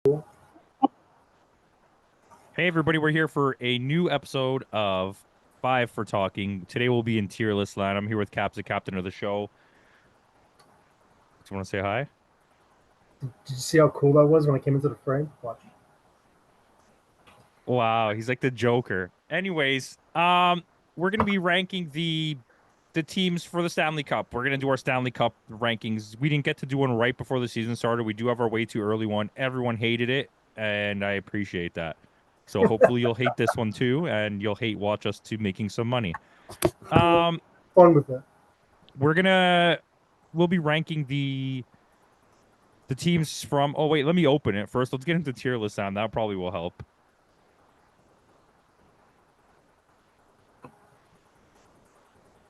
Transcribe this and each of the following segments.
Hey everybody, we're here for a new episode of Five for Talking. Today we'll be in tier list land. I'm here with Caps, the captain of the show. Do you want to say hi? Did you see how cool that was when I came into the frame? Watch. Wow, he's like the Joker. Anyways, we're gonna be ranking the teams for the Stanley Cup. We're gonna do our Stanley Cup rankings. We didn't get to do one right before the season started. We do have our way too early one. Everyone hated it, and I appreciate that. So hopefully you'll hate this one too, and you'll hate watch us to making some money. Um, Fun with it. we're gonna we'll be ranking the teams from. Oh wait, let me open it first. Let's get into tier list sound. That probably will help.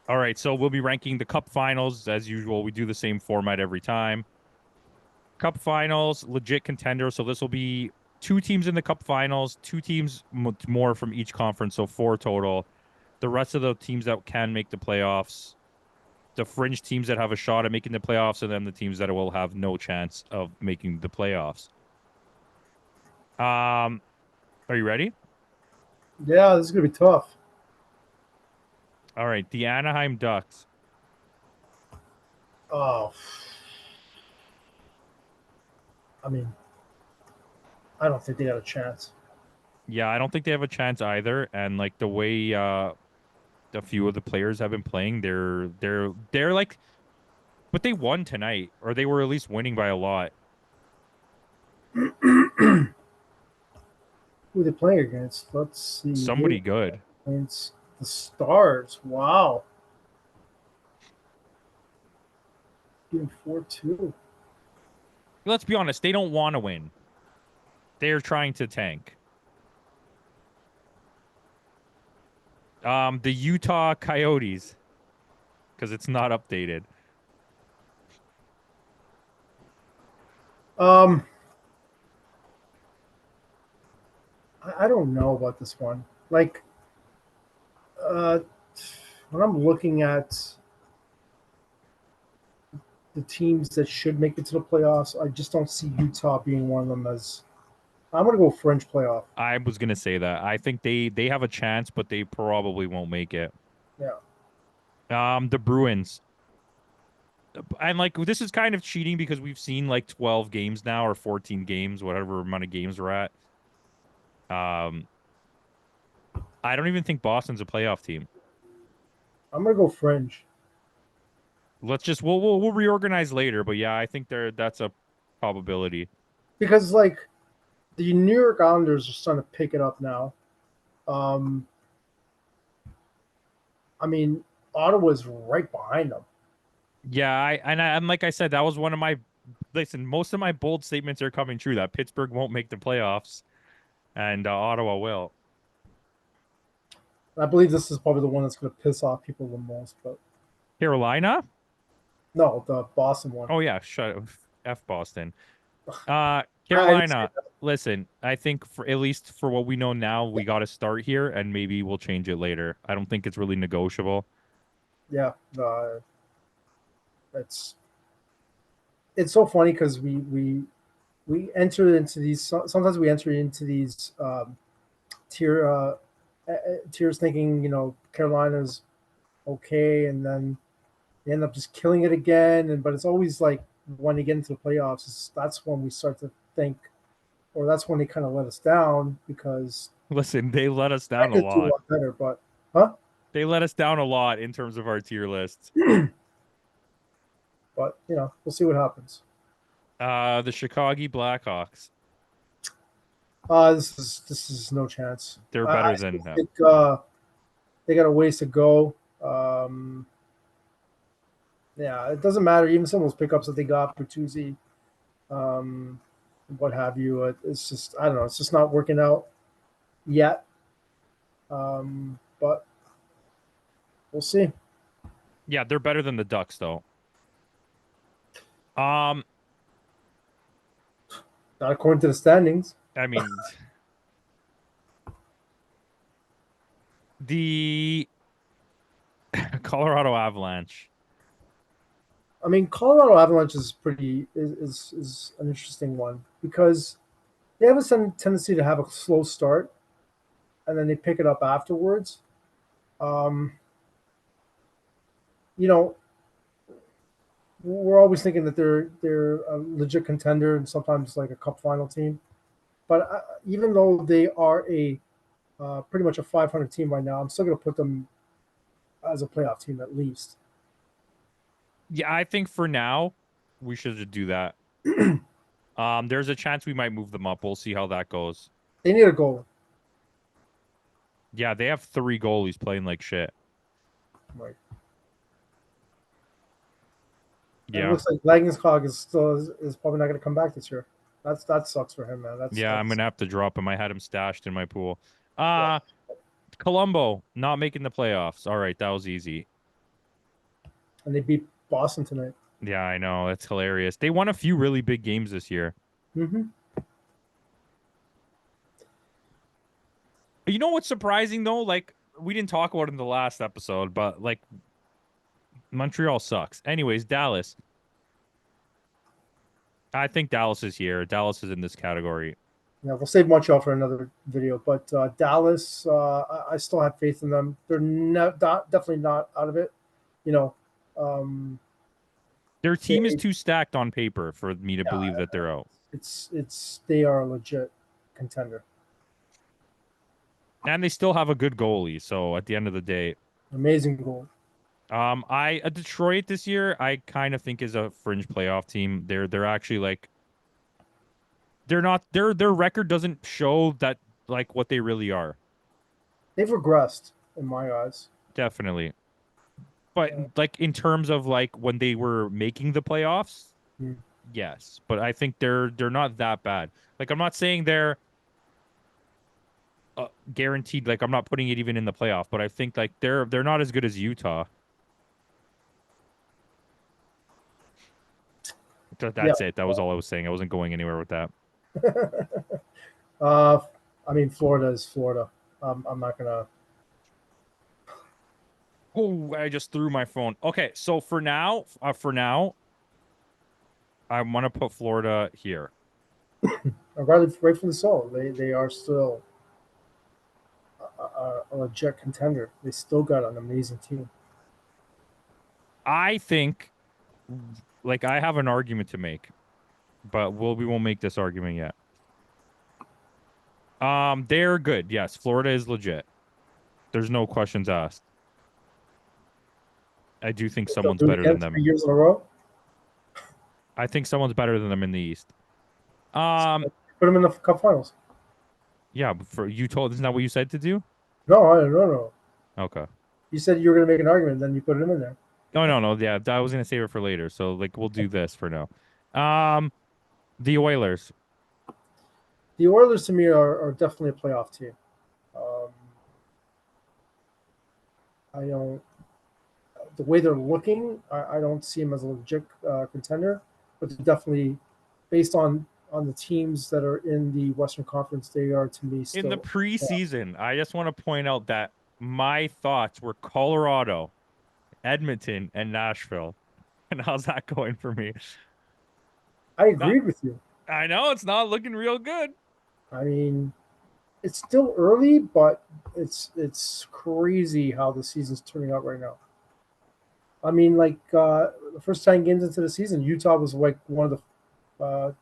All right, so we'll be ranking the Cup Finals as usual. We do the same format every time. Cup Finals, legit contender. So this will be two teams in the Cup Finals, two teams more from each conference, so four total. The rest of the teams that can make the playoffs, the fringe teams that have a shot at making the playoffs, and then the teams that will have no chance of making the playoffs. Are you ready? Yeah, this is gonna be tough. All right, the Anaheim Ducks. Oh, I mean, I don't think they got a chance. Yeah, I don't think they have a chance either. And like the way a few of the players have been playing, they're like, but they won tonight, or they were at least winning by a lot. Who are they playing against? Let's see. They Somebody good. against the Stars. Wow, getting 4-2. Let's be honest, they don't want to win. They're trying to tank. The Utah Coyotes, because it's not updated. Um, I don't know about this one. Like, uh, when I'm looking at the teams that should make it to the playoffs, I just don't see Utah being one of them. As I'm gonna go French playoff. I was gonna say that. I think they have a chance, but they probably won't make it. Yeah. The Bruins. And like this is kind of cheating because we've seen like 12 games now or 14 games, whatever amount of games we're at. Um, I don't even think Boston's a playoff team. I'm gonna go French. Let's just we'll reorganize later, but yeah, I think that's a probability. Because like the New York Islanders are starting to pick it up now. Um, I mean, Ottawa's right behind them. Yeah, and like I said, that was one of my listen. Most of my bold statements are coming true. That Pittsburgh won't make the playoffs, and Ottawa will. I believe this is probably the one that's going to piss off people the most. But Carolina? no, the Boston one. Oh yeah, shut F Boston. I didn't say Carolina. Listen, I think for at least for what we know now, we got to start here, and maybe we'll change it later. I don't think it's really negotiable. yeah, it's it's so funny because we enter into these. Sometimes we enter into these tier tiers thinking Carolina's okay, and then they end up just killing it again. And but it's always like when they get into the playoffs, that's when we start to think, or that's when they kind of let us down because Listen, they let us down a records do a lot. lot better. But huh? They let us down a lot in terms of our tier lists. But we'll see what happens. The Chicago Blackhawks. This is no chance. They're I better still than them. think they got a ways to go. Yeah, it doesn't matter. Even some of those pickups that they got for Tuesday, um, what have you. It's just I don't know. It's just not working out yet. But we'll see. Yeah, they're better than the Ducks though. Um, Not according to the standings. I mean, the Colorado Avalanche. I mean, Colorado Avalanche is pretty is an interesting one because They have a tendency to have a slow start, and then they pick it up afterwards. Um, you know, we're always thinking that they're a legit contender and sometimes like a cup final team. But even though they are a pretty much a 500 team right now, I'm still going to put them as a playoff team at least. Yeah, I think for now we should just do that. There's a chance we might move them up. We'll see how that goes. They need a goal. Yeah, they have 3 goalies playing like shit. Right. And it Yeah. looks like Langenscog is probably not going to come back this year. That sucks for him, man. Yeah, I'm That's gonna have to drop him. I had him stashed in my pool. yeah. Colombo not making the playoffs. All right, that was easy. And they beat Boston tonight. Yeah, I know. It's hilarious. They won a few really big games this year. Mm-hmm. You know what's surprising though? Like we didn't talk about it in the last episode, but like Montreal sucks. Anyways, Dallas. I think Dallas is here. Dallas is in this category. Yeah, we'll save Montreal for another video. But Dallas, I still have faith in them. They're definitely not out of it. You know, Their team is too stacked on paper for me to yeah, believe that they're out. It's they are a legit contender. And they still have a good goalie. So at the end of the day, Amazing goal. Detroit this year, I kind of think is a fringe playoff team. They're actually like they're not their record doesn't show that like what they really are. They've regressed in my eyes. Definitely. But like in terms of like when they were making the playoffs, yes. But I think they're not that bad. Like I'm not saying they're guaranteed. Like I'm not putting it even in the playoff. But I think like they're not as good as Utah. That's it. That was all I was saying. I wasn't going anywhere with that. I mean, Florida is Florida. I'm not gonna. Oh, I just threw my phone. Okay, so for now, I want to put Florida here. Rightfully so. They are still a legit contender. They still got an amazing team. I think, like, I have an argument to make, but we won't make this argument yet. They're good. Yes, Florida is legit. There's no questions asked. I do think someone's better than them. 3 years in a row. I think someone's better than them in the East. Put them in the Cup Finals. Yeah, for you told isn't that what you said to do? No. Okay. You said you were going to make an argument, then you put them in there. No. Yeah, I was gonna save it for later. So like, we'll do this for now. The Oilers. The Oilers to me are definitely a playoff team. I don't. The way they're looking, I don't see them as a legit contender, but they're definitely, based on the teams that are in the Western Conference, they are to me still. In the preseason, I just want to point out that my thoughts were Colorado, Edmonton, and Nashville. And how's that going for me? I agreed with you. I know it's not looking real good. I mean, it's still early, but it's crazy how the season's turning out right now. I mean, like the first 10 games into the season, Utah was like one of the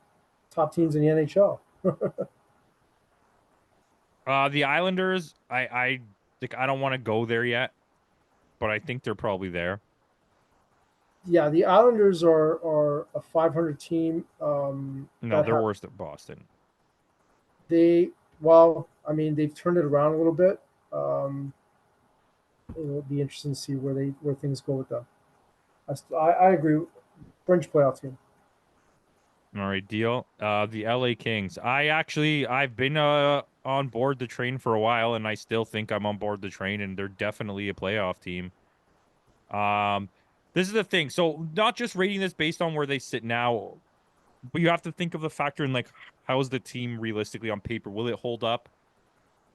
top teams in the NHL. The Islanders, I like I don't want to go there yet, but I think they're probably there. Yeah, the Islanders are a 500 team. No, they're worse than Boston. I mean, they've turned it around a little bit. It'll be interesting to see where things go with them. I agree. French playoff team. All right, deal. The LA Kings. I've been on board the train for a while, and I still think I'm on board the train, and they're definitely a playoff team. This is the thing. So not just rating this based on where they sit now, but you have to think of the factor in like how is the team realistically on paper? Will it hold up?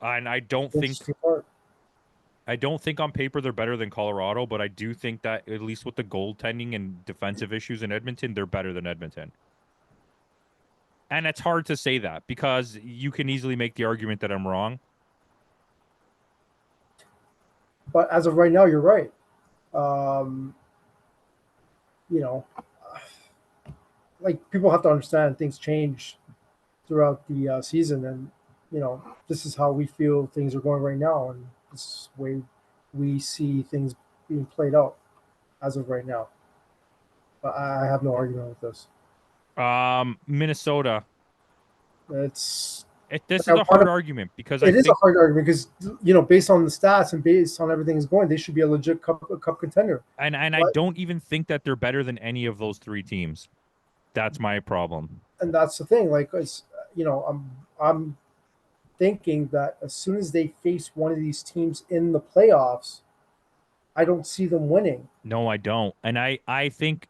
And I don't think on paper they're better than Colorado, but I do think that at least with the goaltending and defensive issues in Edmonton, they're better than Edmonton. And it's hard to say that because you can easily make the argument that I'm wrong. But as of right now, you're right. Um, you know, like people have to understand things change throughout the season, and this is how we feel things are going right now, and this is the way we see things being played out as of right now. But I have no argument with this. Minnesota. It's This is like I a want hard to. argument because I It is a think hard argument because based on the stats and based on everything that's going, they should be a legit cup contender. and I But don't even think that they're better than any of those three teams. That's my problem. and that's the thing. Like it's I'm thinking that as soon as they face one of these teams in the playoffs, I don't see them winning. No, I don't. And I think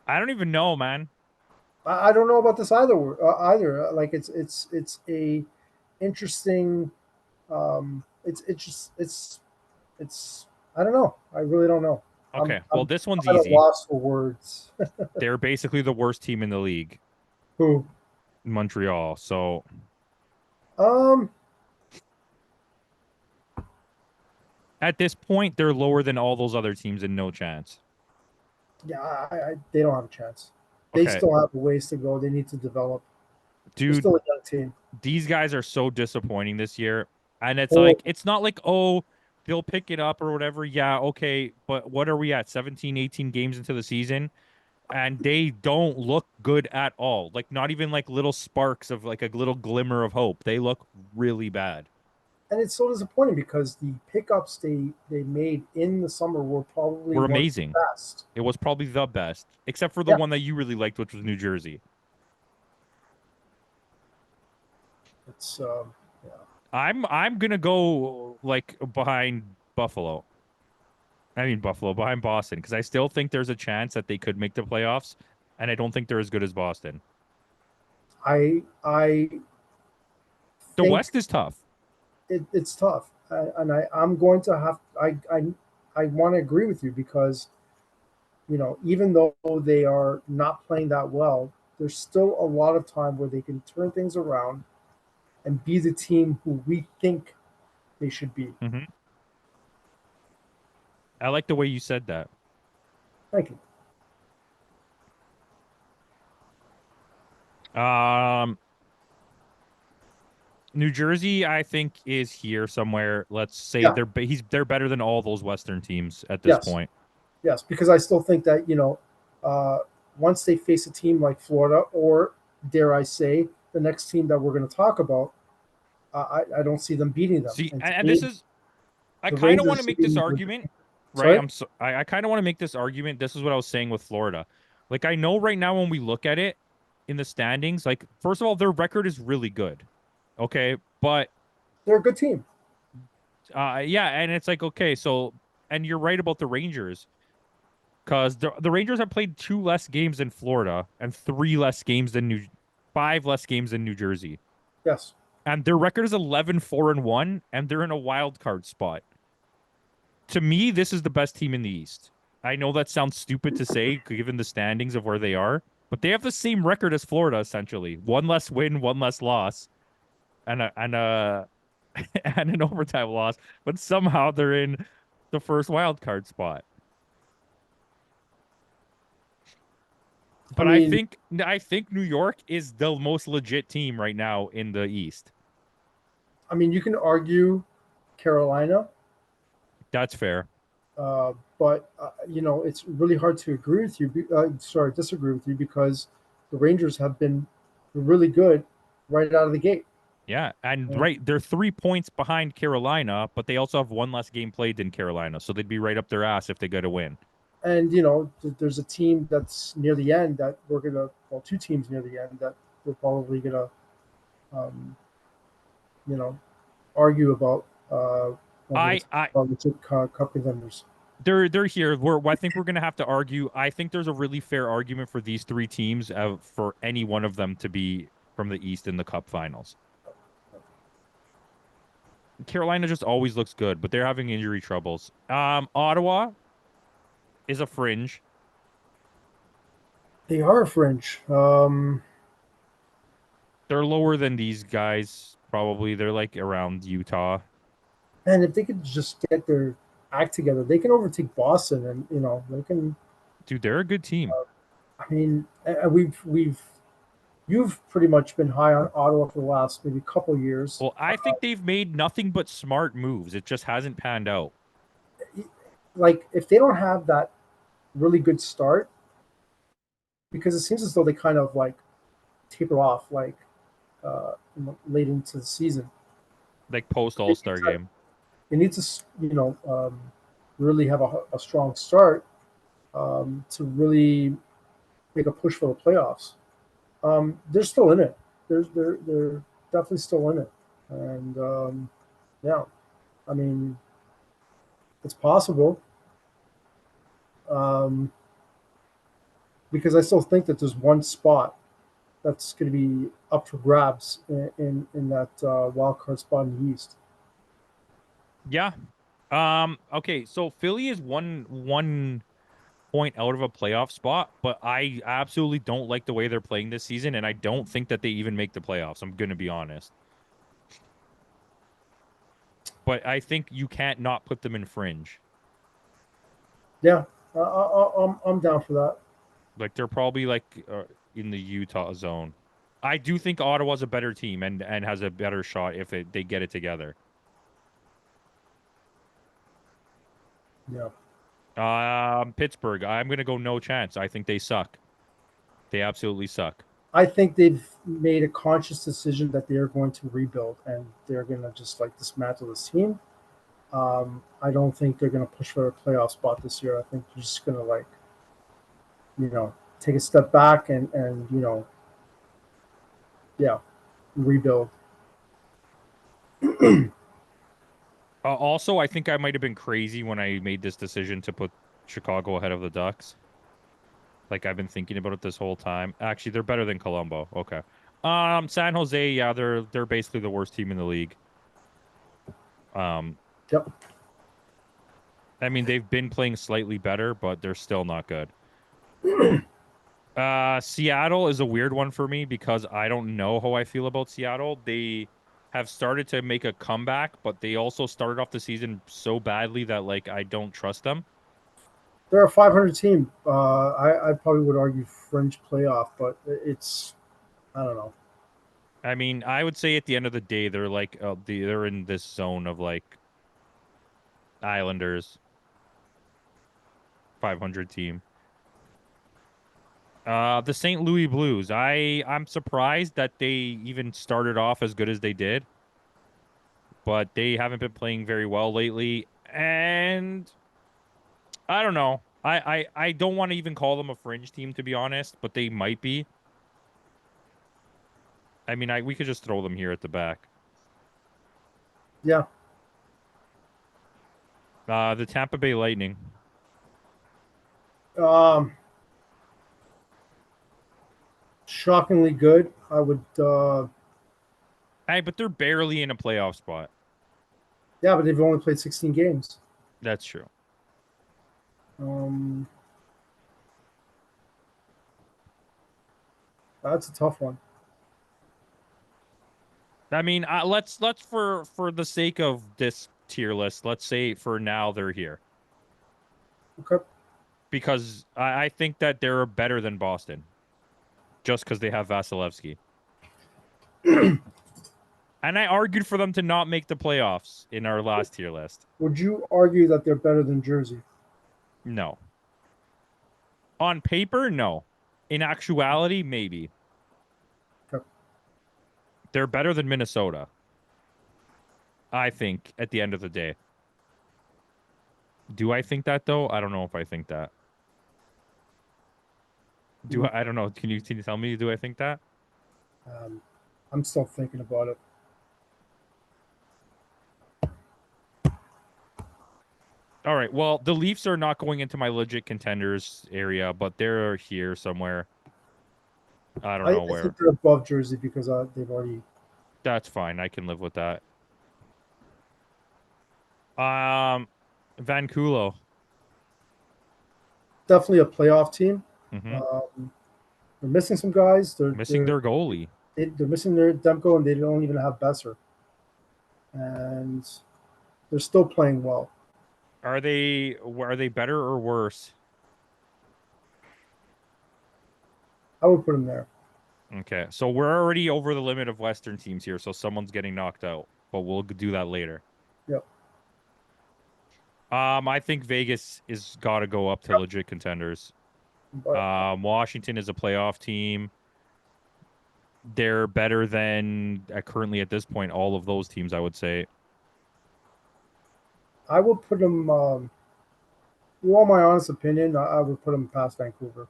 I don't even know, man. I don't know about this either. Like it's a interesting. It's I don't know. I really don't know. Okay, well, I'm this one's at a easy. loss for words. They're basically the worst team in the league, Who? Montreal. So Um. at this point, they're lower than all those other teams and no chance. Yeah. They don't have a chance. They Okay, still have a ways to go. They need to develop. They're dude, still a young team. these guys are so disappointing this year. And it's Well, like, it's not like, oh, they'll pick it up or whatever. Yeah, okay. But what are we at? 17, 18 games into the season? And they don't look good at all. Like, not even like little sparks of like a little glimmer of hope. They look really bad. and it's so disappointing because the pickups they made in the summer were probably We're one of the amazing. best. It was probably the best, except for the Yeah. one that you really liked, which was New Jersey. It's yeah. I'm gonna go like behind Buffalo. I mean Buffalo behind Boston because I still think there's a chance that they could make the playoffs, and I don't think they're as good as Boston. I The think West is tough. it's tough, and I'm going to have I want to agree with you because even though they are not playing that well, there's still a lot of time where they can turn things around and be the team who we think they should be. Hmm. I like the way you said that. Thank you. Um, New Jersey, I think, is here somewhere. Let's say Yeah. they're better than all those Western teams at this Yes. point. Yes, because I still think that uh, once they face a team like Florida, or dare I say, the next team that we're going to talk about, I don't see them beating them. See, And to and me, this is I the kind of want Rangers to should make be. this argument, right? Sorry. I kind of want to make this argument. This is what I was saying with Florida. Like I know right now when we look at it in the standings, like first of all, their record is really good. Okay, but They're a good team. yeah, and it's like okay, so and you're right about the Rangers because the Rangers have played 2 less games than Florida and 3 less games than 5 less games than New Jersey. Yes. And their record is 11-4-1, and they're in a wild card spot. To me, this is the best team in the East. I know that sounds stupid to say given the standings of where they are, but they have the same record as Florida essentially. One less win, one less loss, and and an overtime loss, but somehow they're in the first wild card spot. I But mean, I think New York is the most legit team right now in the East. you can argue Carolina, That's fair. but it's really hard to agree with you. Disagree with you because the Rangers have been really good right out of the gate. Yeah, and And, right, they're 3 points behind Carolina, but they also have one less game played than Carolina, so they'd be right up their ass if they get a win. there's a team that's near the end that two teams near the end that we're probably gonna, um, you know, argue about whether it's I legit cup contenders. they're here. I think we're gonna have to argue. I think there's a really fair argument for these three teams for any one of them to be from the East in the Cup Finals. Carolina just always looks good, but they're having injury troubles. Ottawa is a fringe. They are a fringe. They're lower than these guys, probably. They're like around Utah. And if they could just get their act together, they can overtake Boston, and they can. Dude, they're a good team. I mean, you've pretty much been high on Ottawa for the last maybe couple years. Well, I think they've made nothing but smart moves. It just hasn't panned out. Like if they don't have that really good start, because it seems as though they kind of like taper off like late into the season. Like post They All-Star need to, game. they need to really have a strong start to really make a push for the playoffs. They're still in it. They're definitely still in it, and yeah, I mean it's possible um, because I still think that there's one spot that's going to be up for grabs in that wild card spot in the East. Yeah. Okay, so Philly is one point out of a playoff spot, but I absolutely don't like the way they're playing this season, and I don't think that they even make the playoffs. I'm gonna be honest. But I think you can't not put them in fringe. Yeah, I'm down for that. Like they're probably like in the Utah zone. I do think Ottawa's a better team and has a better shot if they get it together. Yeah. Pittsburgh, I'm gonna go no chance. I think they suck. They absolutely suck. I think they've made a conscious decision that they're going to rebuild and they're going to just like dismantle this team. I don't think they're going to push for a playoff spot this year. I think they're just going to like, take a step back and yeah, rebuild. Also, I think I might have been crazy when I made this decision to put Chicago ahead of the Ducks. Like I've been thinking about it this whole time. Actually, they're better than Colombo. Okay. San Jose, yeah, they're basically the worst team in the league. Um, Yep. I mean, they've been playing slightly better, but they're still not good. Seattle is a weird one for me because I don't know how I feel about Seattle. They have started to make a comeback, but they also started off the season so badly that like I don't trust them. They're a 500 team. I probably would argue fringe playoff, but it's I don't know. I mean, I would say at the end of the day, they're like they're in this zone of like Islanders 500 team. The St. Louis Blues. I'm surprised that they even started off as good as they did, but they haven't been playing very well lately. And I don't know. I don't want to even call them a fringe team to be honest, but they might be. I mean, we could just throw them here at the back. Yeah. The Tampa Bay Lightning. Um, Shockingly good. I would. Hey, but they're barely in a playoff spot. Yeah, but they've only played 16 games. That's true. Um, that's a tough one. I mean, let's for the sake of this tier list, let's say for now they're here Okay. because I think that they're better than Boston just because they have Vasilevsky. And I argued for them to not make the playoffs in our last tier list. Would you argue that they're better than Jersey? No. On paper, no. In actuality, maybe. Okay. They're better than Minnesota. I think at the end of the day. Do I think that though? I don't know if I think that. I don't know. Can you tell me? Do I think that? Um, I'm still thinking about it. All right. Well, the Leafs are not going into my legit contenders area, but they're here somewhere. I don't know I where. think they're above Jersey because they've already. That's fine. I can live with that. Um, Vancouver. Definitely a playoff team. Mm-hmm. Um, They're missing some guys. Missing their goalie. They're missing their Demko, and they don't even have Besser. And they're still playing well. Are they better or worse? I would put them there. Okay, so we're already over the limit of Western teams here, so someone's getting knocked out, but we'll do that later. Yep. I think Vegas is got to go up to legit contenders. But Washington is a playoff team. They're better than currently at this point all of those teams, I would say. I would put them. You want my honest opinion? I would put them past Vancouver.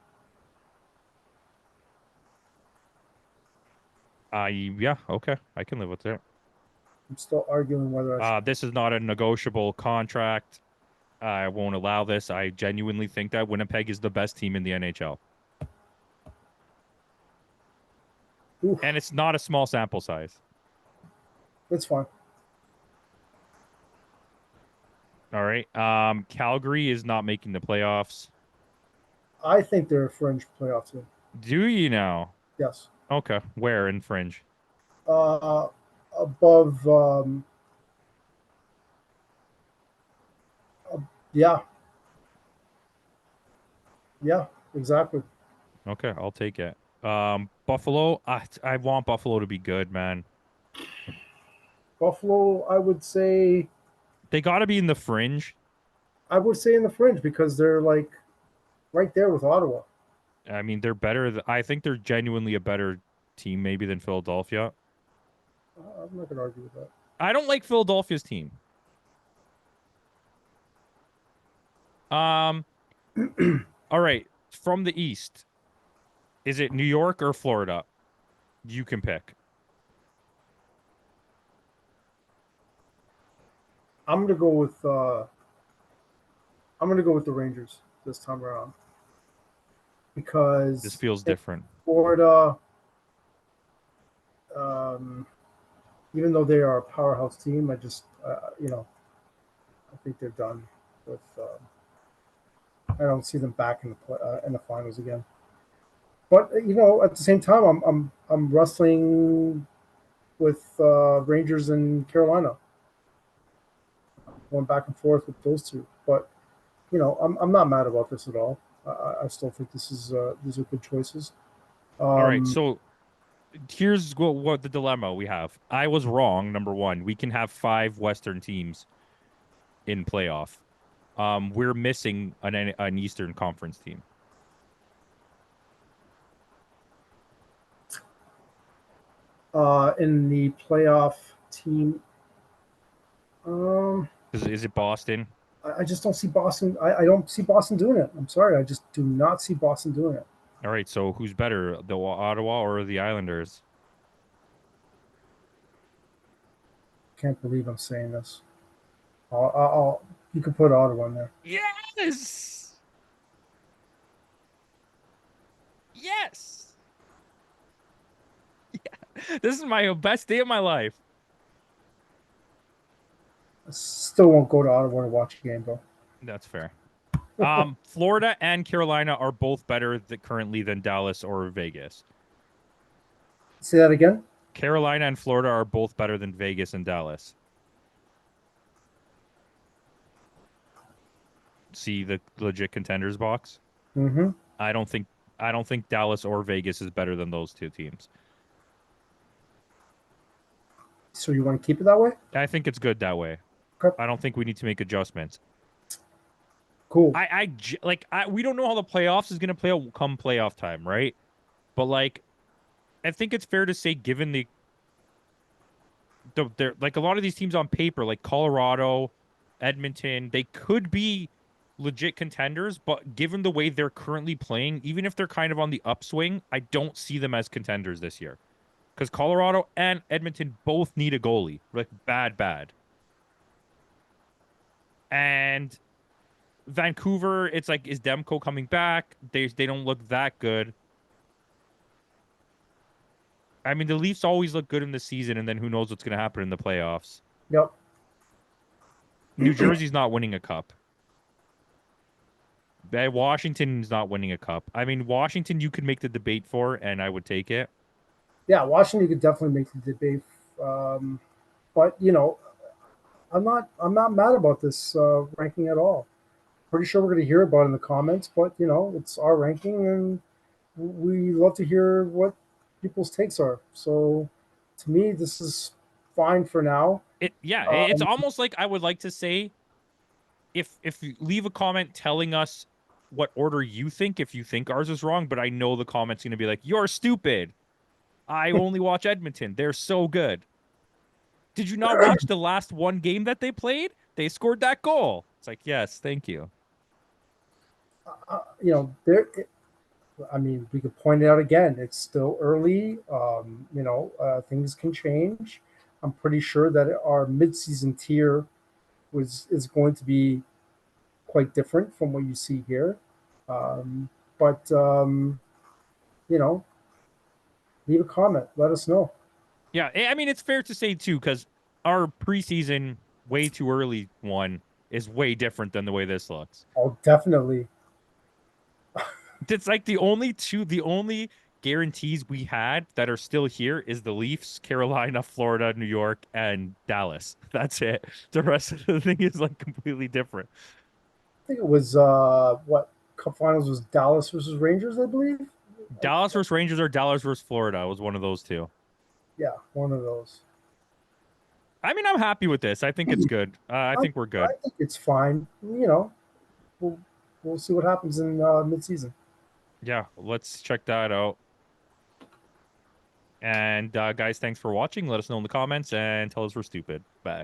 Yeah, okay, I can live with that. I'm still arguing whether I should. This is not a negotiable contract. I won't allow this. I genuinely think that Winnipeg is the best team in the NHL. Oof. And it's not a small sample size. That's fine. All right. Calgary is not making the playoffs. I think they're a fringe playoff team. Do you now? Yes. Okay. Where in fringe? Above. Yeah. Yeah. Exactly. Okay, I'll take it. Buffalo. I want Buffalo to be good, man. Buffalo, I would say. They got to be in the fringe. I would say in the fringe because they're like right there with Ottawa. I mean, they're better. I think they're genuinely a better team, maybe, than Philadelphia. I'm not going to argue with that. I don't like Philadelphia's team. All right. From the East, is it New York or Florida? You can pick. I'm going to go with. I'm going to go with the Rangers this time around because This feels different. Florida, even though they are a powerhouse team, I just I think they're done with. I don't see them back in the finals again. But at the same time, I'm wrestling with Rangers and Carolina, going back and forth with those two. But I'm not mad about this at all. I still think these are good choices. All right, so here's what the dilemma we have. I was wrong. Number one, we can have 5 Western teams in playoff. We're missing an Eastern Conference team. In the playoff team, Is it Boston? I just don't see Boston. I don't see Boston doing it. I'm sorry. I just do not see Boston doing it. All right, so who's better, the Ottawa or the Islanders? Can't believe I'm saying this. You can put Ottawa in there. Yes. Yes. Yeah. This is my best day of my life. I still won't go to Ottawa to watch a game, though. That's fair. Florida and Carolina are both better currently than Dallas or Vegas. Say that again? Carolina and Florida are both better than Vegas and Dallas. See the legit contenders box? Mm-hmm. I don't think Dallas or Vegas is better than those two teams. So you want to keep it that way? I think it's good that way. Okay. I don't think we need to make adjustments. Cool. We don't know how the playoffs is going to play out come playoff time, right? But I think it's fair to say, given the a lot of these teams on paper, like Colorado, Edmonton, they could be legit contenders, but given the way they're currently playing, even if they're kind of on the upswing, I don't see them as contenders this year. Because Colorado and Edmonton both need a goalie, bad. And Vancouver, it's is Demko coming back? They don't look that good. I mean, the Leafs always look good in the season, and then who knows what's going to happen in the playoffs. Yep. New Jersey's not winning a cup. Washington's not winning a cup. I mean, Washington, you could make the debate for, and I would take it. Yeah, Washington could definitely make the debate, um, but I'm not mad about this ranking at all. Pretty sure we're going to hear about it in the comments, but it's our ranking, and we love to hear what people's takes are. So, to me, this is fine for now. It's almost like I would like to say, if you leave a comment telling us what order you think, if you think ours is wrong, but I know the comment's going to be like, you're stupid. I only watch Edmonton. They're so good. Did you not watch the last one game that they played? They scored that goal. It's like, yes, thank you. There. I mean, we could point it out again. It's still early. Things can change. I'm pretty sure that our midseason tier is going to be quite different from what you see here. But you know, leave a comment. Let us know. Yeah, I mean, it's fair to say too, because our preseason way too early one is way different than the way this looks. Oh, definitely. It's like the only guarantees we had that are still here is the Leafs, Carolina, Florida, New York, and Dallas. That's it. The rest of the thing is like completely different. I think it was what Cup Finals was Dallas versus Rangers, I believe. Dallas versus Rangers or Dallas versus Florida was one of those two. Yeah, one of those. I mean, I'm happy with this. I think it's good. I think we're good. I think it's fine. We'll we'll see what happens in midseason. Yeah, let's check that out. And guys, thanks for watching. Let us know in the comments and tell us we're stupid. Bye.